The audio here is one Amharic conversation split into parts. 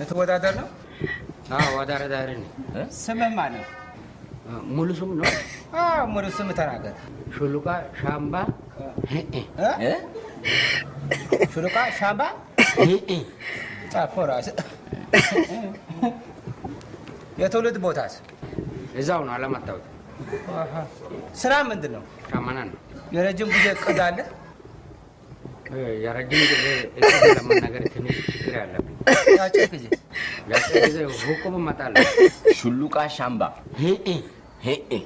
ልትወዳደር ነው? አዎ ወዳደር ነኝ። ስምህ ማን ነው? ሙሉ ስም ነው? አዎ ሙሉ ስም ተናገር። ሹሉቃ ሻምባ ሹሉቃ ሻምባ ጻፈው ራስህ። የትውልድ ቦታስ? እዛው ነው አላማጣሁት። ስራ ምንድን ነው? ሻማና ነው። የረጅም ጊዜ እቅድ አለ? የረጅም ጊዜ እቅድ ለመናገር ትንሽ ችግር ያለብኝ። ያጭር ጊዜ ሁቁም እመጣለሁ። ሹሉቃ ሻምባ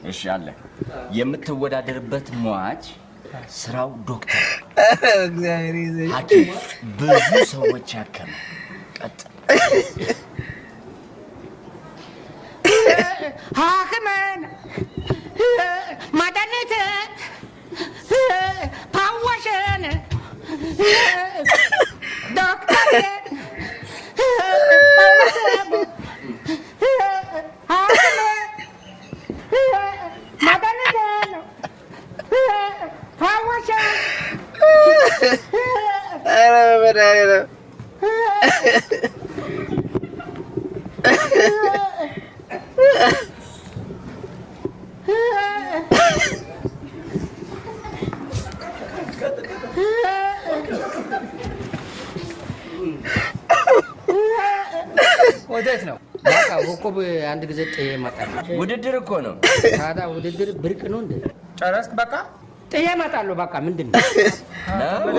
እሺ አለ። የምትወዳደርበት ሟች ስራው ዶክተር እግዚአብሔር ይዘኝ ሐኪም ብዙ ሰዎች ያከመ ቀጥል። ሐኪምን ማዳነትን ፓዋሽን ዶክተር ወዴት ነው? በቃ ሁቁብ አንድ ጊዜ ጥዬ እመጣለሁ። ውድድር እኮ ነው። ታዲያ ውድድር ብርቅ ነው እንዴ? ጨረስክ? በቃ ጥዬ እመጣለሁ። በቃ ምንድን ነው? ነው